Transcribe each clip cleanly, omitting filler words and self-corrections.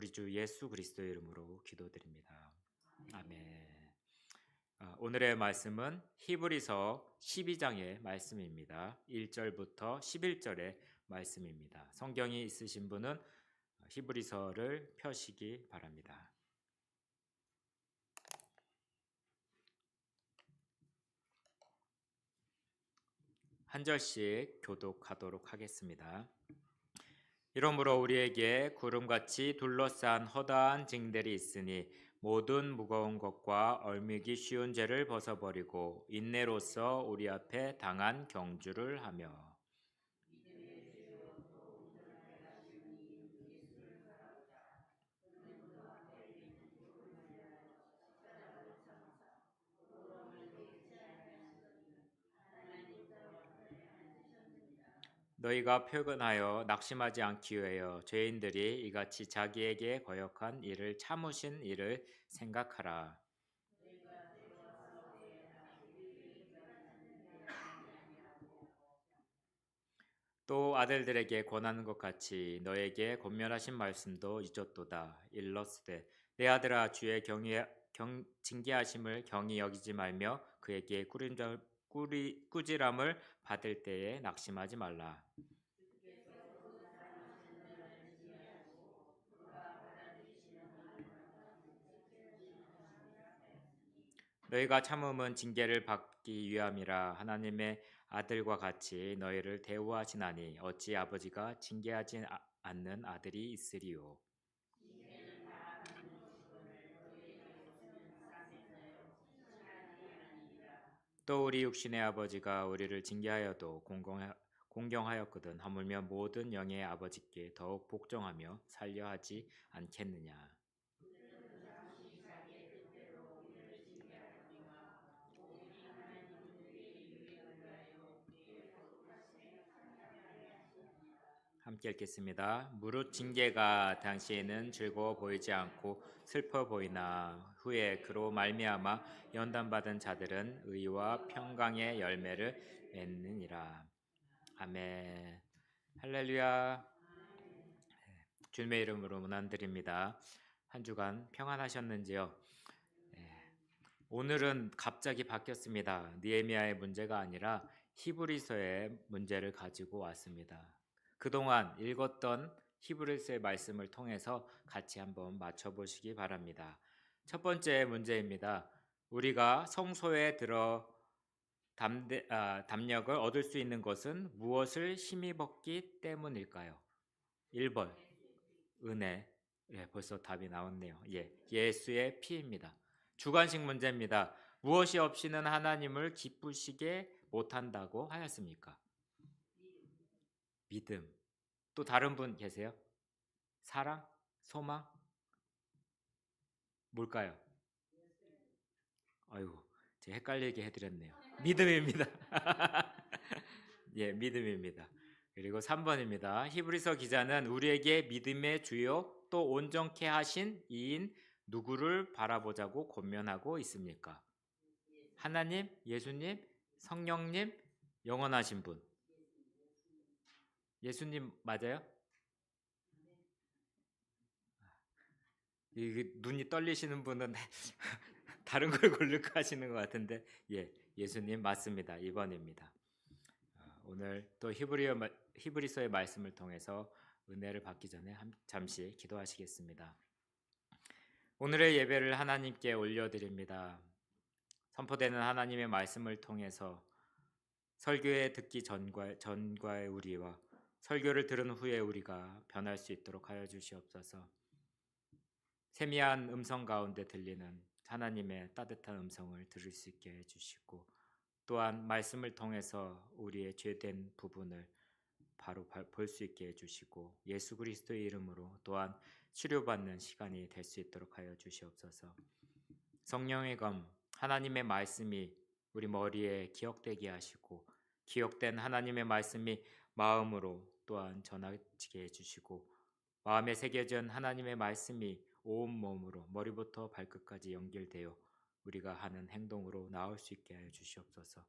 우리 주 예수 그리스도의 이름으로 기도드립니다. 아멘. 오늘의 말씀은 히브리서 12장의 말씀입니다. 1절부터 11절의 말씀입니다. 성경이 있으신 분은 히브리서를 펴시기 바랍니다. 한 절씩 교독하도록 하겠습니다. 이러므로 우리에게 구름같이 둘러싼 허다한 징들이 있으니 모든 무거운 것과 얼미기 쉬운 죄를 벗어버리고 인내로써 우리 앞에 당한 경주를 하며 너희가 표근하여 낙심하지 않기 위하여 죄인들이 이같이 자기에게 거역한 일을 참으신 일을 생각하라. 또 아들들에게 권하는 것 같이 너에게 권면하신 말씀도 잊었도다. 일러스되 내 아들아 주의 징계하심을 경히 여기지 말며 그에게 꾸지람을 받을 때에 낙심하지 말라. 너희가 참음은 징계를 받기 위함이라. 하나님의 아들과 같이 너희를 대우하시나니 어찌 아버지가 징계하지 않는 아들이 있으리요. 또 우리 육신의 아버지가 우리를 징계하여도 공경하였거든 하물며 모든 영의 아버지께 더욱 복종하며 살려 하지 않겠느냐. 함께 읽겠습니다. 무릇 징계가 당시에는 즐거워 보이지 않고 슬퍼 보이나 후에 그로 말미암아 연단받은 자들은 의와 평강의 열매를 맺느니라. 아멘. 할렐루야. 주님의 이름으로 문안드립니다. 한 주간 평안하셨는지요? 오늘은 갑자기 바뀌었습니다. 느헤미야의 문제가 아니라 히브리서의 문제를 가지고 왔습니다. 그동안 읽었던 히브리서의 말씀을 통해서 같이 한번 맞춰보시기 바랍니다. 첫 번째 문제입니다. 우리가 성소에 들어 담력을 얻을 수 있는 것은 무엇을 힘입었기 때문일까요? 1번 은혜. 벌써 답이 나왔네요. 예수의 피입니다. 주관식 문제입니다. 무엇이 없이는 하나님을 기쁘시게 못한다고 하였습니까? 믿음. 또 다른 분 계세요? 사랑? 소망? 뭘까요? 아이고, 제가 헷갈리게 해드렸네요. 믿음입니다. 믿음입니다. 그리고 3번입니다. 히브리서 기자는 우리에게 믿음의 주요 또 온전케 하신 이인 누구를 바라보자고 권면하고 있습니까? 하나님, 예수님, 성령님, 영원하신 분. 예수님 맞아요? 눈이 떨리시는 분은 다른 걸 고를까 하시는 것 같은데 예수님 맞습니다. 2번입니다. 오늘 또 히브리서의 말씀을 통해서 은혜를 받기 전에 잠시 기도하시겠습니다. 오늘의 예배를 하나님께 올려드립니다. 선포되는 하나님의 말씀을 통해서 설교에 듣기 전과의 우리와 설교를 들은 후에 우리가 변할 수 있도록 하여 주시옵소서. 세미한 음성 가운데 들리는 하나님의 따뜻한 음성을 들을 수 있게 해주시고 또한 말씀을 통해서 우리의 죄된 부분을 바로 볼 수 있게 해주시고 예수 그리스도의 이름으로 또한 치료받는 시간이 될 수 있도록 하여 주시옵소서. 성령의 검 하나님의 말씀이 우리 머리에 기억되게 하시고 기억된 하나님의 말씀이 마음으로 또한 전하게 해주시고 마음에 새겨진 하나님의 말씀이 온몸으로 머리부터 발끝까지 연결되어 우리가 하는 행동으로 나올 수 있게 하여 주시옵소서.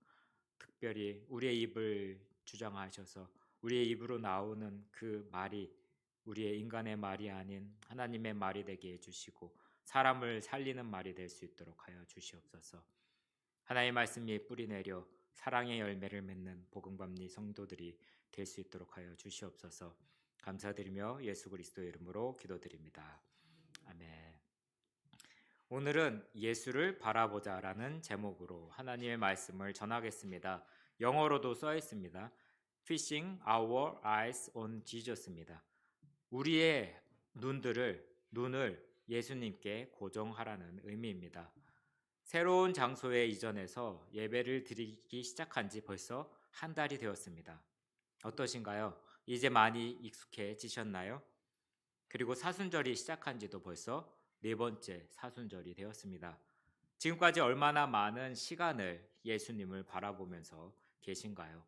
특별히 우리의 입을 주장하셔서 우리의 입으로 나오는 그 말이 우리의 인간의 말이 아닌 하나님의 말이 되게 해주시고 사람을 살리는 말이 될 수 있도록 하여 주시옵소서. 하나님의 말씀이 뿌리내려 사랑의 열매를 맺는 복음받는 성도들이 될 수 있도록 하여 주시옵소서. 감사드리며 예수 그리스도의 이름으로 기도드립니다. 아멘. 오늘은 예수를 바라보자라는 제목으로 하나님의 말씀을 전하겠습니다. 영어로도 써 있습니다. Fixing our eyes on Jesus입니다. 우리의 눈을 예수님께 고정하라는 의미입니다. 새로운 장소에 이전해서 예배를 드리기 시작한 지 벌써 한 달이 되었습니다. 어떠신가요? 이제 많이 익숙해지셨나요? 그리고 사순절이 시작한 지도 벌써 4번째 사순절이 되었습니다. 지금까지 얼마나 많은 시간을 예수님을 바라보면서 계신가요?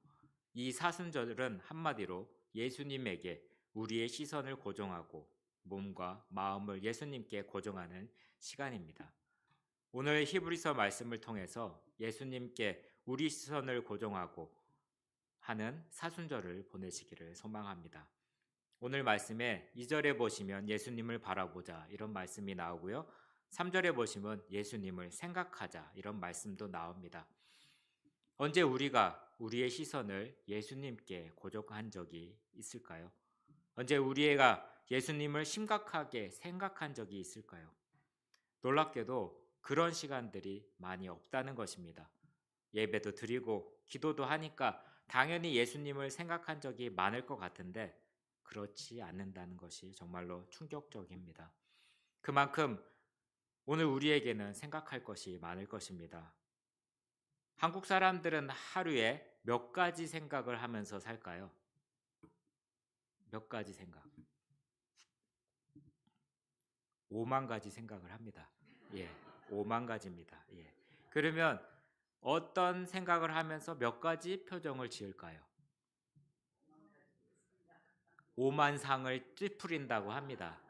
이 사순절은 한마디로 예수님에게 우리의 시선을 고정하고 몸과 마음을 예수님께 고정하는 시간입니다. 오늘 히브리서 말씀을 통해서 예수님께 우리 시선을 고정하고 하는 사순절을 보내시기를 소망합니다. 오늘 말씀에 2절에 보시면 예수님을 바라보자 이런 말씀이 나오고요. 3절에 보시면 예수님을 생각하자 이런 말씀도 나옵니다. 언제 우리가 우리의 시선을 예수님께 고정한 적이 있을까요? 언제 우리가 예수님을 심각하게 생각한 적이 있을까요? 놀랍게도 그런 시간들이 많이 없다는 것입니다. 예배도 드리고 기도도 하니까 당연히 예수님을 생각한 적이 많을 것 같은데 그렇지 않는다는 것이 정말로 충격적입니다. 그만큼 오늘 우리에게는 생각할 것이 많을 것입니다. 한국 사람들은 하루에 몇 가지 생각을 하면서 살까요? 몇 가지 생각? 5만 가지 생각을 합니다. 예, 5만 가지입니다. 예. 그러면 어떤 생각을 하면서 몇 가지 표정을 지을까요? 5만 상을 찌푸린다고 합니다.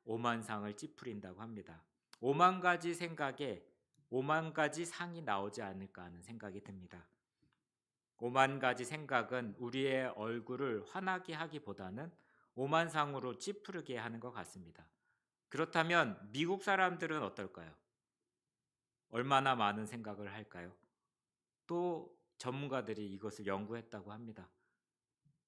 5만 상을 찌푸린다고 합니다. 5만 가지 생각에 5만 가지 상이 나오지 않을까 하는 생각이 듭니다. 5만 가지 생각은 우리의 얼굴을 환하게 하기보다는 5만 상으로 찌푸르게 하는 것 같습니다. 그렇다면 미국 사람들은 어떨까요? 얼마나 많은 생각을 할까요? 또 전문가들이 이것을 연구했다고 합니다.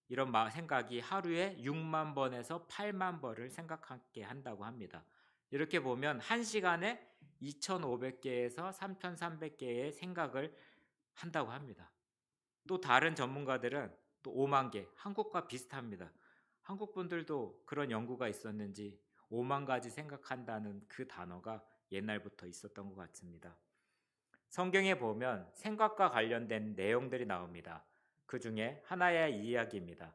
이런 생각이 하루에 6만 번에서 8만 번을 생각하게 한다고 합니다. 이렇게 보면 1시간에 2,500개에서 3,300개의 생각을 한다고 합니다. 또 다른 전문가들은 또 5만 개, 한국과 비슷합니다. 한국 분들도 그런 연구가 있었는지 5만 가지 생각한다는 그 단어가 옛날부터 있었던 것 같습니다. 성경에 보면 생각과 관련된 내용들이 나옵니다. 그 중에 하나의 이야기입니다.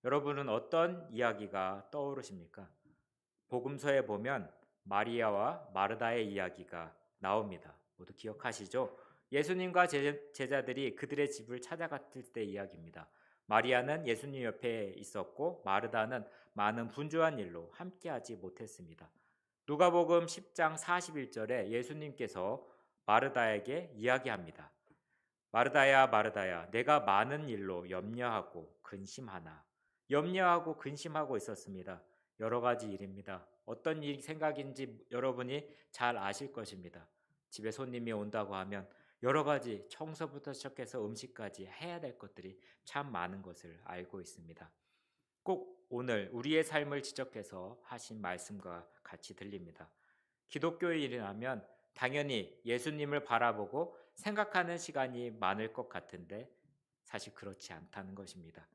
여러분은 어떤 이야기가 떠오르십니까? 복음서에 보면 마리아와 마르다의 이야기가 나옵니다. 모두 기억하시죠? 예수님과 제자들이 그들의 집을 찾아갔을 때 이야기입니다. 마리아는 예수님 옆에 있었고 마르다는 많은 분주한 일로 함께하지 못했습니다. 누가복음 10장 41절에 예수님께서 마르다에게 이야기합니다. 마르다야 마르다야 내가 많은 일로 염려하고 근심하나. 염려하고 근심하고 있었습니다. 여러 가지 일입니다. 어떤 일 생각인지 여러분이 잘 아실 것입니다. 집에 손님이 온다고 하면 여러 가지 청소부터 시작해서 음식까지 해야 될 것들이 참 많은 것을 알고 있습니다. 꼭 오늘 우리의 삶을 지적해서 하신 말씀과 같이 들립니다. 기독교인이라면 당연히 예수님을 바라보고 생각하는 시간이 많을 것 같은데 사실 그렇지 않다는 것입니다.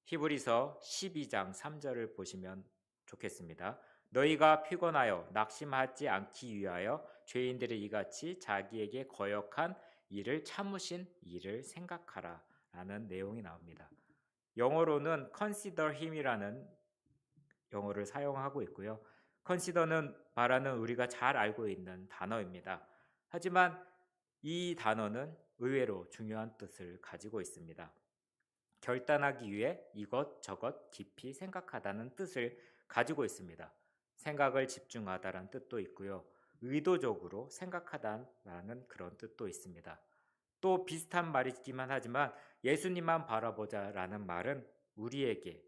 히브리서 12장 3절을 보시면 좋겠습니다. 너희가 피곤하여 낙심하지 않기 위하여 죄인들이 이같이 자기에게 거역한 일을 참으신 일을 생각하라 라는 내용이 나옵니다. 영어로는 consider him이라는 영어를 사용하고 있고요. consider는 말하는 우리가 잘 알고 있는 단어입니다. 하지만 이 단어는 의외로 중요한 뜻을 가지고 있습니다. 결단하기 위해 이것저것 깊이 생각하다는 뜻을 가지고 있습니다. 생각을 집중하다라는 뜻도 있고요. 의도적으로 생각하다라는 그런 뜻도 있습니다. 또 비슷한 말이기만 하지만 예수님만 바라보자라는 말은 우리에게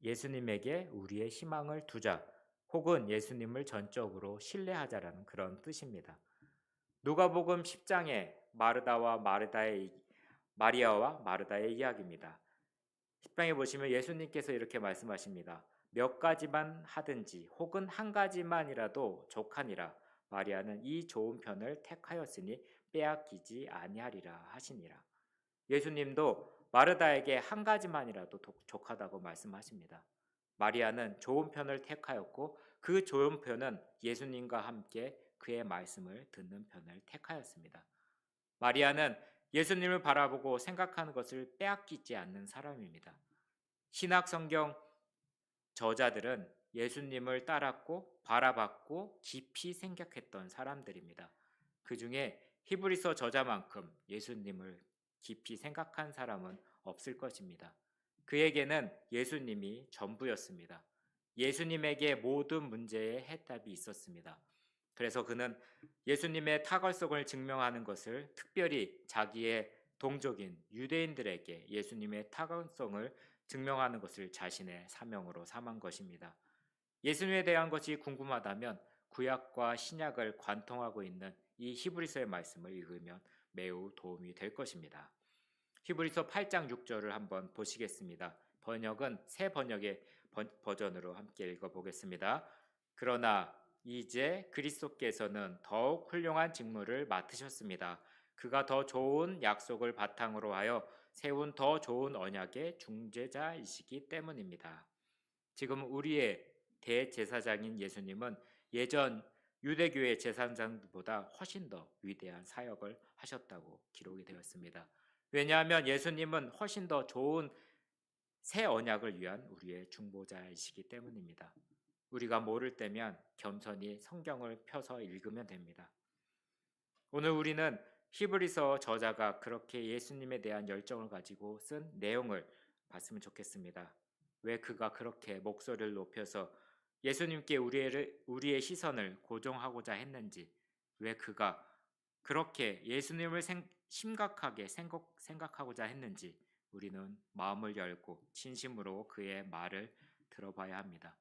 예수님에게 우리의 희망을 두자, 혹은 예수님을 전적으로 신뢰하자라는 그런 뜻입니다. 누가복음 10장에 마리아와 마르다의 이야기입니다. 10장에 보시면 예수님께서 이렇게 말씀하십니다. 몇 가지만 하든지 혹은 한 가지만이라도 족하니라. 마리아는 이 좋은 편을 택하였으니 빼앗기지 아니하리라 하시니라. 예수님도 마르다에게 한 가지만이라도 족하다고 말씀하십니다. 마리아는 좋은 편을 택하였고 그 좋은 편은 예수님과 함께 그의 말씀을 듣는 편을 택하였습니다. 마리아는 예수님을 바라보고 생각하는 것을 빼앗기지 않는 사람입니다. 신약 성경 저자들은 예수님을 따랐고 바라봤고 깊이 생각했던 사람들입니다. 그 중에 히브리서 저자만큼 예수님을 깊이 생각한 사람은 없을 것입니다. 그에게는 예수님이 전부였습니다. 예수님에게 모든 문제의 해답이 있었습니다. 그래서 그는 예수님의 탁월성을 증명하는 것을 특별히 자기의 동족인 유대인들에게 예수님의 탁월성을 증명하는 것을 자신의 사명으로 삼은 것입니다. 예수님에 대한 것이 궁금하다면 구약과 신약을 관통하고 있는 이 히브리서의 말씀을 읽으면 매우 도움이 될 것입니다. 히브리서 8장 6절을 한번 보시겠습니다. 번역은 새 번역의 버전으로 함께 읽어보겠습니다. 그러나 이제 그리스도께서는 더욱 훌륭한 직무를 맡으셨습니다. 그가 더 좋은 약속을 바탕으로 하여 세운 더 좋은 언약의 중재자이시기 때문입니다. 지금 우리의 대제사장인 예수님은 예전 유대교의 제사장들보다 훨씬 더 위대한 사역을 하셨다고 기록이 되었습니다. 왜냐하면 예수님은 훨씬 더 좋은 새 언약을 위한 우리의 중보자이시기 때문입니다. 우리가 모를 때면 겸손히 성경을 펴서 읽으면 됩니다. 오늘 우리는 히브리서 저자가 그렇게 예수님에 대한 열정을 가지고 쓴 내용을 봤으면 좋겠습니다. 왜 그가 그렇게 목소리를 높여서 예수님께 우리의 시선을 고정하고자 했는지, 왜 그가 그렇게 예수님을 심각하게 생각하고자 했는지 우리는 마음을 열고 진심으로 그의 말을 들어봐야 합니다.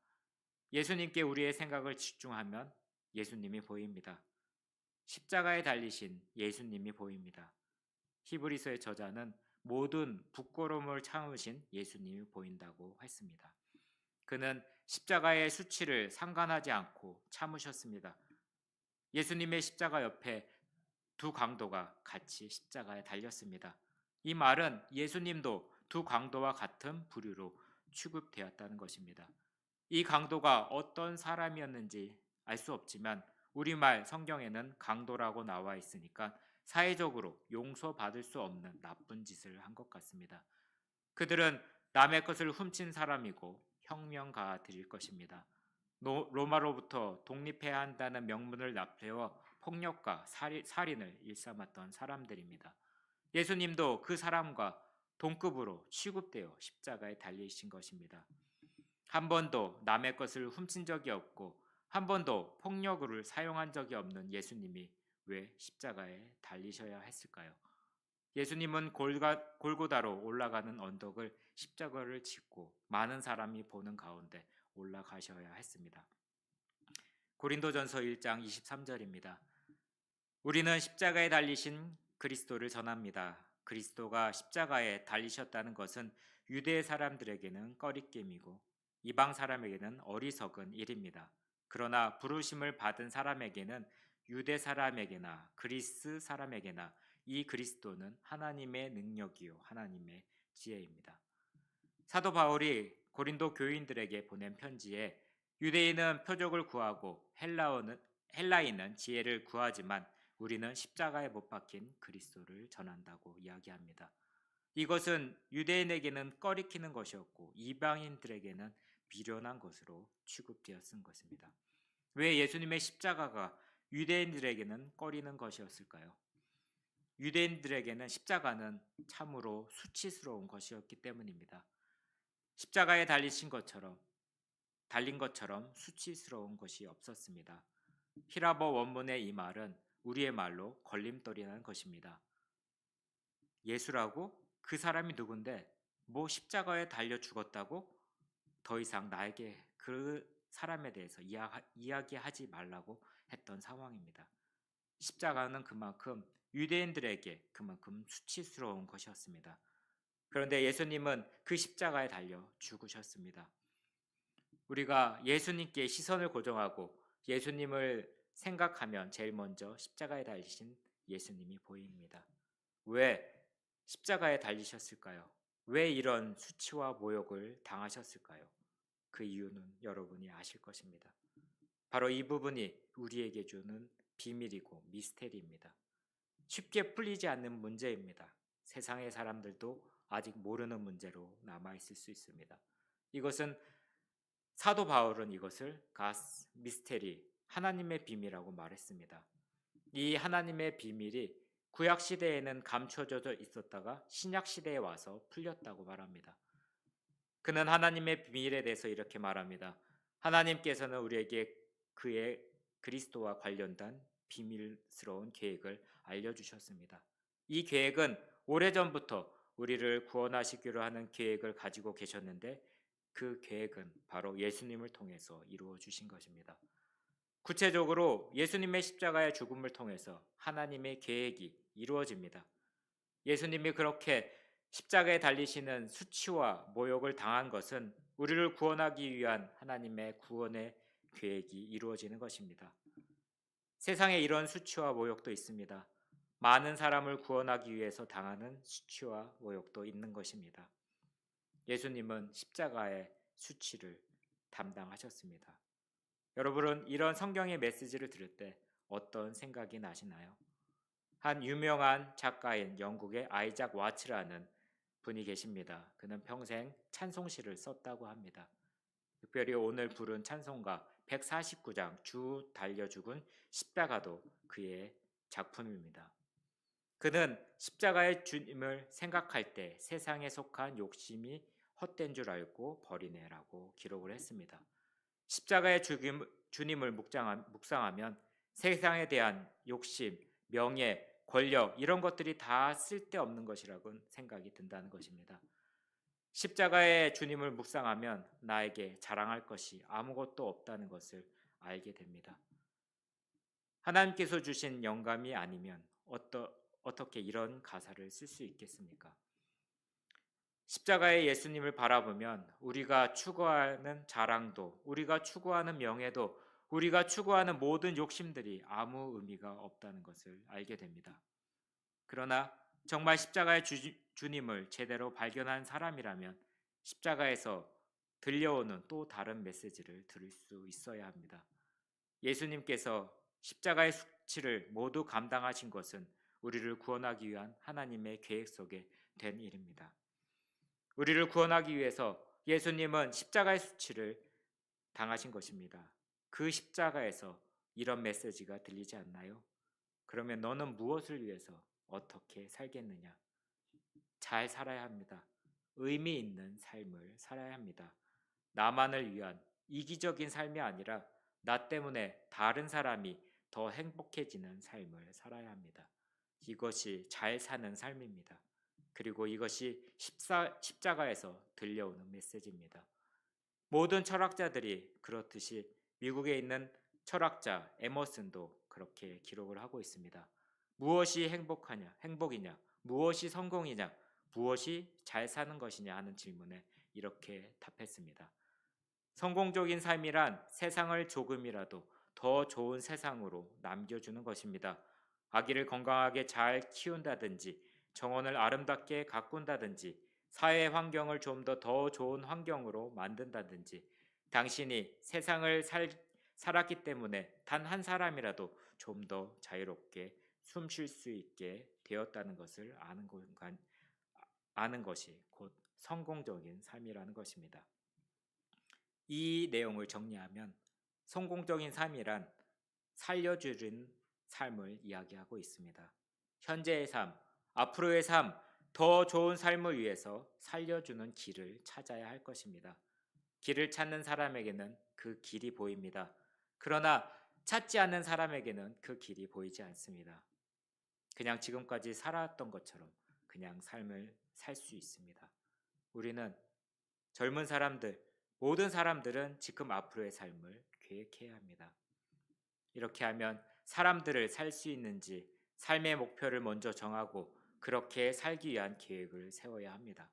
예수님께 우리의 생각을 집중하면 예수님이 보입니다. 십자가에 달리신 예수님이 보입니다. 히브리서의 저자는 모든 부끄러움을 참으신 예수님이 보인다고 했습니다. 그는 십자가의 수치를 상관하지 않고 참으셨습니다. 예수님의 십자가 옆에 두 강도가 같이 십자가에 달렸습니다. 이 말은 예수님도 두 강도와 같은 부류로 취급되었다는 것입니다. 이 강도가 어떤 사람이었는지 알 수 없지만 우리말 성경에는 강도라고 나와 있으니까 사회적으로 용서받을 수 없는 나쁜 짓을 한 것 같습니다. 그들은 남의 것을 훔친 사람이고 혁명가들일 것입니다. 로마로부터 독립해야 한다는 명분을 납세워 폭력과 살인을 일삼았던 사람들입니다. 예수님도 그 사람과 동급으로 취급되어 십자가에 달리신 것입니다. 한 번도 남의 것을 훔친 적이 없고 한 번도 폭력을 사용한 적이 없는 예수님이 왜 십자가에 달리셔야 했을까요? 예수님은 골고다로 올라가는 언덕을 십자가를 짓고 많은 사람이 보는 가운데 올라가셔야 했습니다. 고린도전서 1장 23절입니다. 우리는 십자가에 달리신 그리스도를 전합니다. 그리스도가 십자가에 달리셨다는 것은 유대 사람들에게는 꺼리낌이고 이방 사람에게는 어리석은 일입니다. 그러나 부르심을 받은 사람에게는 유대 사람에게나 그리스 사람에게나 이 그리스도는 하나님의 능력이요 하나님의 지혜입니다. 사도 바울이 고린도 교인들에게 보낸 편지에 유대인은 표적을 구하고 헬라인은 지혜를 구하지만 우리는 십자가에 못 박힌 그리스도를 전한다고 이야기합니다. 이것은 유대인에게는 꺼리키는 것이었고 이방인들에게는 미련한 것으로 취급되었은 것입니다. 왜 예수님의 십자가가 유대인들에게는 꺼리는 것이었을까요? 유대인들에게는 십자가는 참으로 수치스러운 것이었기 때문입니다. 십자가에 달린 것처럼 수치스러운 것이 없었습니다. 히라버 원문의 이 말은 우리의 말로 걸림돌이라는 것입니다. 예수라고? 그 사람이 누군데? 뭐 십자가에 달려 죽었다고? 더 이상 나에게 그 사람에 대해서 이야기하지 말라고 했던 상황입니다. 십자가는 그만큼 유대인들에게 그만큼 수치스러운 것이었습니다. 그런데 예수님은 그 십자가에 달려 죽으셨습니다. 우리가 예수님께 시선을 고정하고 예수님을 생각하면 제일 먼저 십자가에 달리신 예수님이 보입니다. 왜 십자가에 달리셨을까요? 왜 이런 수치와 모욕을 당하셨을까요? 그 이유는 여러분이 아실 것입니다. 바로 이 부분이 우리에게 주는 비밀이고 미스테리입니다. 쉽게 풀리지 않는 문제입니다. 세상의 사람들도 아직 모르는 문제로 남아있을 수 있습니다. 이것은 사도 바울은 이것을 가스 미스테리, 하나님의 비밀이라고 말했습니다. 이 하나님의 비밀이 구약 시대에는 감춰져 있었다가 신약 시대에 와서 풀렸다고 말합니다. 그는 하나님의 비밀에 대해서 이렇게 말합니다. 하나님께서는 우리에게 그의 그리스도와 관련된 비밀스러운 계획을 알려주셨습니다. 이 계획은 오래전부터 우리를 구원하시기로 하는 계획을 가지고 계셨는데 그 계획은 바로 예수님을 통해서 이루어 주신 것입니다. 구체적으로 예수님의 십자가의 죽음을 통해서 하나님의 계획이 이루어집니다. 예수님이 그렇게 십자가에 달리시는 수치와 모욕을 당한 것은 우리를 구원하기 위한 하나님의 구원의 계획이 이루어지는 것입니다. 세상에 이런 수치와 모욕도 있습니다. 많은 사람을 구원하기 위해서 당하는 수치와 모욕도 있는 것입니다. 예수님은 십자가의 수치를 담당하셨습니다. 여러분은 이런 성경의 메시지를 들을 때 어떤 생각이 나시나요? 한 유명한 작가인 영국의 아이작 와츠라는 분이 계십니다. 그는 평생 찬송시를 썼다고 합니다. 특별히 오늘 부른 찬송가 149장 주 달려 죽은 십자가도 그의 작품입니다. 그는 십자가의 주님을 생각할 때 세상에 속한 욕심이 헛된 줄 알고 버리네라고 기록을 했습니다. 십자가의 주님을 묵상하면 세상에 대한 욕심, 명예, 권력 이런 것들이 다 쓸데없는 것이라고 생각이 든다는 것입니다. 십자가의 주님을 묵상하면 나에게 자랑할 것이 아무것도 없다는 것을 알게 됩니다. 하나님께서 주신 영감이 아니면 어떻게 이런 가사를 쓸 수 있겠습니까? 십자가의 예수님을 바라보면 우리가 추구하는 자랑도, 우리가 추구하는 명예도, 우리가 추구하는 모든 욕심들이 아무 의미가 없다는 것을 알게 됩니다. 그러나 정말 십자가의 주님을 제대로 발견한 사람이라면 십자가에서 들려오는 또 다른 메시지를 들을 수 있어야 합니다. 예수님께서 십자가의 수치를 모두 감당하신 것은 우리를 구원하기 위한 하나님의 계획 속에 된 일입니다. 우리를 구원하기 위해서 예수님은 십자가의 수치를 당하신 것입니다. 그 십자가에서 이런 메시지가 들리지 않나요? 그러면 너는 무엇을 위해서 어떻게 살겠느냐? 잘 살아야 합니다. 의미 있는 삶을 살아야 합니다. 나만을 위한 이기적인 삶이 아니라 나 때문에 다른 사람이 더 행복해지는 삶을 살아야 합니다. 이것이 잘 사는 삶입니다. 그리고 이것이 십자가에서 들려오는 메시지입니다. 모든 철학자들이 그렇듯이 미국에 있는 철학자 에머슨도 그렇게 기록을 하고 있습니다. 무엇이 행복이냐, 무엇이 성공이냐, 무엇이 잘 사는 것이냐 하는 질문에 이렇게 답했습니다. 성공적인 삶이란 세상을 조금이라도 더 좋은 세상으로 남겨주는 것입니다. 아기를 건강하게 잘 키운다든지, 정원을 아름답게 가꾼다든지, 사회 환경을 좀 더 좋은 환경으로 만든다든지, 당신이 세상을 살았기 때문에 단 한 사람이라도 좀 더 자유롭게 숨 쉴 수 있게 되었다는 것을 아는 것이 곧 성공적인 삶이라는 것입니다. 이 내용을 정리하면 성공적인 삶이란 살려주는 삶을 이야기하고 있습니다. 현재의 삶, 앞으로의 삶, 더 좋은 삶을 위해서 살려주는 길을 찾아야 할 것입니다. 길을 찾는 사람에게는 그 길이 보입니다. 그러나 찾지 않는 사람에게는 그 길이 보이지 않습니다. 그냥 지금까지 살아왔던 것처럼 그냥 삶을 살 수 있습니다. 우리는 젊은 사람들, 모든 사람들은 지금 앞으로의 삶을 계획해야 합니다. 이렇게 하면 사람들을 살 수 있는지 삶의 목표를 먼저 정하고 그렇게 살기 위한 계획을 세워야 합니다.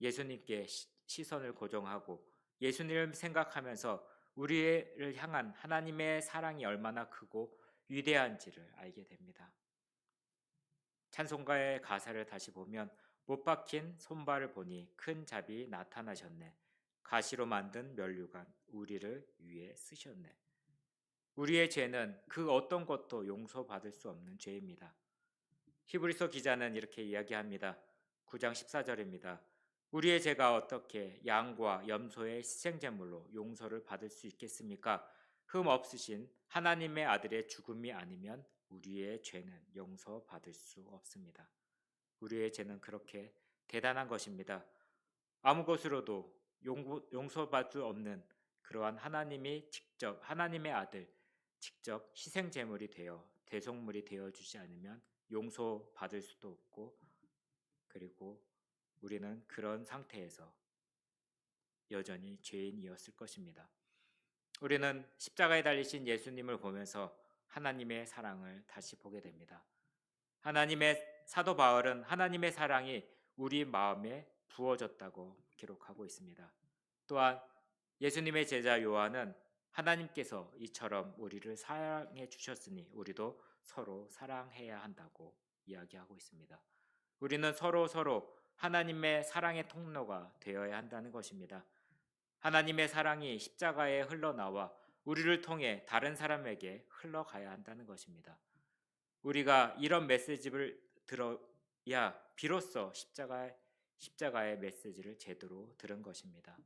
예수님께 시선을 고정하고 예수님을 생각하면서 우리를 향한 하나님의 사랑이 얼마나 크고 위대한지를 알게 됩니다. 찬송가의 가사를 다시 보면 못 박힌 손발을 보니 큰 잡이 나타나셨네. 가시로 만든 면류관 우리를 위해 쓰셨네. 우리의 죄는 그 어떤 것도 용서받을 수 없는 죄입니다. 히브리서 기자는 이렇게 이야기합니다. 9장 14절입니다. 우리의 죄가 어떻게 양과 염소의 희생제물로 용서를 받을 수 있겠습니까? 흠 없으신 하나님의 아들의 죽음이 아니면 우리의 죄는 용서받을 수 없습니다. 우리의 죄는 그렇게 대단한 것입니다. 아무 것으로도 용서받을 수 없는 그러한 하나님의 아들 직접 희생제물이 되어 대속물이 되어 주지 않으면 용서받을 수도 없고, 그리고 우리는 그런 상태에서 여전히 죄인이었을 것입니다. 우리는 십자가에 달리신 예수님을 보면서 하나님의 사랑을 다시 보게 됩니다. 사도 바울은 하나님의 사랑이 우리 마음에 부어졌다고 기록하고 있습니다. 또한 예수님의 제자 요한은 하나님께서 이처럼 우리를 사랑해 주셨으니 우리도 서로 사랑해야 한다고 이야기하고 있습니다. 우리는 서로 하나님의 사랑의 통로가 되어야 한다는 것입니다. 하나님의 사랑이 십자가에 흘러나와 우리를 통해 다른 사람에게 흘러가야 한다는 것입니다. 우리가 이런 메시지를 들어야 비로소 십자가의 메시지를 제대로 들은 것입니다.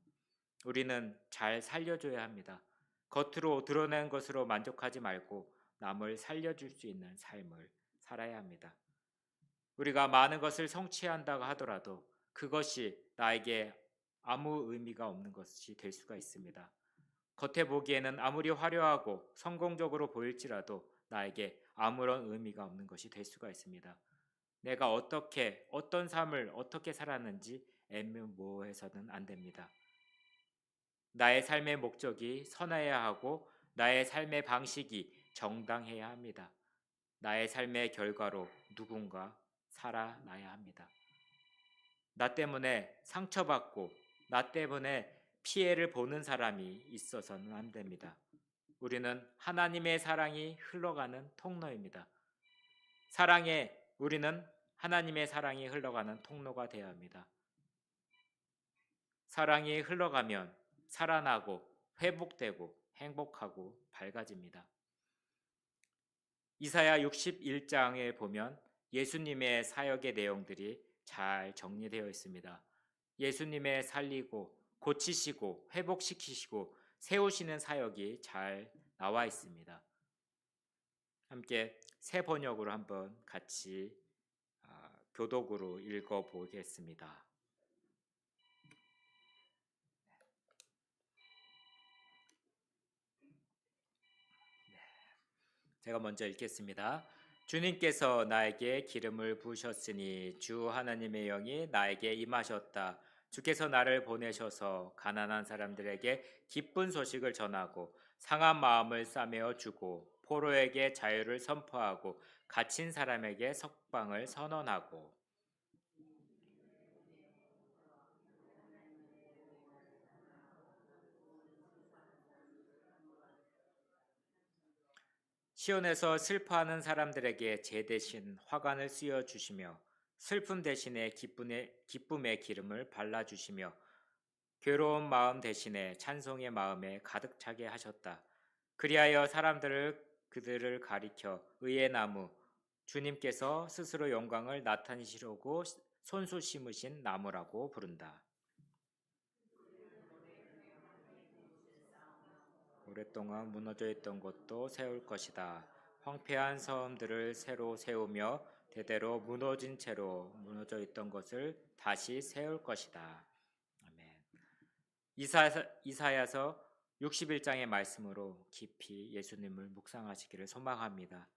우리는 잘 살려줘야 합니다. 겉으로 드러낸 것으로 만족하지 말고 남을 살려줄 수 있는 삶을 살아야 합니다. 우리가 많은 것을 성취한다고 하더라도 그것이 나에게 아무 의미가 없는 것이 될 수가 있습니다. 겉에 보기에는 아무리 화려하고 성공적으로 보일지라도 나에게 아무런 의미가 없는 것이 될 수가 있습니다. 내가 어떤 삶을 어떻게 살았는지 애매모호해서는 안 됩니다. 나의 삶의 목적이 선해야 하고 나의 삶의 방식이 정당해야 합니다. 나의 삶의 결과로 누군가 살아나야 합니다. 나 때문에 상처받고 나 때문에 피해를 보는 사람이 있어서는 안 됩니다. 우리는 하나님의 사랑이 흘러가는 통로입니다. 우리는 하나님의 사랑이 흘러가는 통로가 되어야 합니다. 사랑이 흘러가면 살아나고 회복되고 행복하고 밝아집니다. 이사야 61장에 보면 예수님의 사역의 내용들이 잘 정리되어 있습니다. 예수님의 살리고 고치시고 회복시키시고 세우시는 사역이 잘 나와 있습니다. 함께 새 번역으로 한번 같이 교독으로 읽어보겠습니다. 제가 먼저 읽겠습니다. 주님께서 나에게 기름을 부으셨으니 주 하나님의 영이 나에게 임하셨다. 주께서 나를 보내셔서 가난한 사람들에게 기쁜 소식을 전하고 상한 마음을 싸매어 주고 포로에게 자유를 선포하고 갇힌 사람에게 석방을 선언하고 시온에서 슬퍼하는 사람들에게 제 대신 화관을 씌워 주시며 슬픔 대신에 기쁨의 기름을 발라 주시며 괴로운 마음 대신에 찬송의 마음에 가득 차게 하셨다. 그리하여 그들을 가리켜 의의 나무 주님께서 스스로 영광을 나타내시려고 손수 심으신 나무라고 부른다. 오랫동안 무너져 있던 것도 세울 것이다. 황폐한 섬들을 새로 세우며 대대로 무너진 채로 무너져 있던 것을 다시 세울 것이다. 아멘. 이사야서 61장의 말씀으로 깊이 예수님을 묵상하시기를 소망합니다.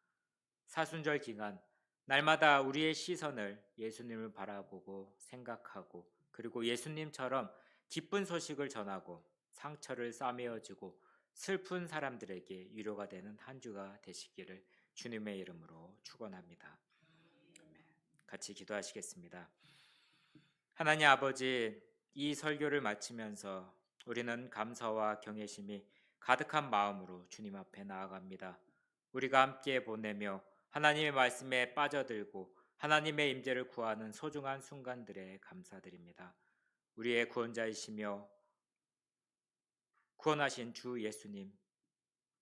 사순절 기간 날마다 우리의 시선을 예수님을 바라보고 생각하고 그리고 예수님처럼 기쁜 소식을 전하고 상처를 싸매어주고 슬픈 사람들에게 위로가 되는 한 주가 되시기를 주님의 이름으로 축원합니다. 같이 기도하시겠습니다. 하나님 아버지, 이 설교를 마치면서 우리는 감사와 경외심이 가득한 마음으로 주님 앞에 나아갑니다. 우리가 함께 보내며 하나님의 말씀에 빠져들고 하나님의 임재를 구하는 소중한 순간들에 감사드립니다. 우리의 구원자이시며 구원하신 주 예수님,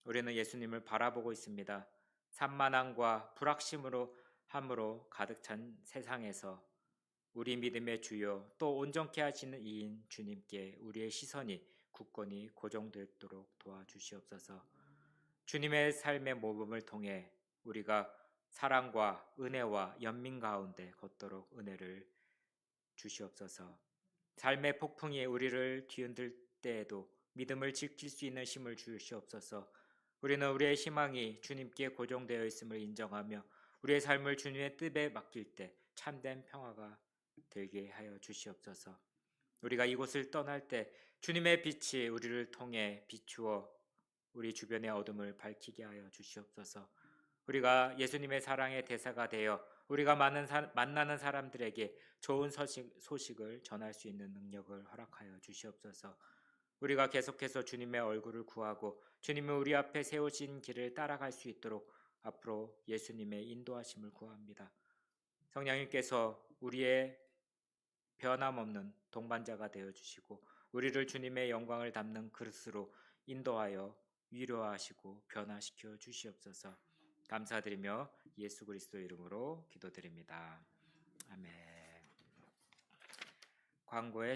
우리는 예수님을 바라보고 있습니다. 산만함과 불확심으로 함으로 가득 찬 세상에서 우리 믿음의 주요 또 온전케 하시는 이인 주님께 우리의 시선이 굳건히 고정되도록 도와주시옵소서. 주님의 삶의 모범을 통해 우리가 사랑과 은혜와 연민 가운데 걷도록 은혜를 주시옵소서. 삶의 폭풍이 우리를 뒤흔들 때에도 믿음을 지킬 수 있는 힘을 주시옵소서. 우리는 우리의 희망이 주님께 고정되어 있음을 인정하며 우리의 삶을 주님의 뜻에 맡길 때 참된 평화가 되게 하여 주시옵소서. 우리가 이곳을 떠날 때 주님의 빛이 우리를 통해 비추어 우리 주변의 어둠을 밝히게 하여 주시옵소서. 우리가 예수님의 사랑의 대사가 되어 우리가 만나는 사람들에게 좋은 소식을 전할 수 있는 능력을 허락하여 주시옵소서. 우리가 계속해서 주님의 얼굴을 구하고 주님이 우리 앞에 세우신 길을 따라갈 수 있도록 앞으로 예수님의 인도하심을 구합니다. 성령님께서 우리의 변함없는 동반자가 되어주시고 우리를 주님의 영광을 담는 그릇으로 인도하여 위로하시고 변화시켜 주시옵소서. 감사드리며 예수 그리스도 이름으로 기도드립니다. 아멘. 광고의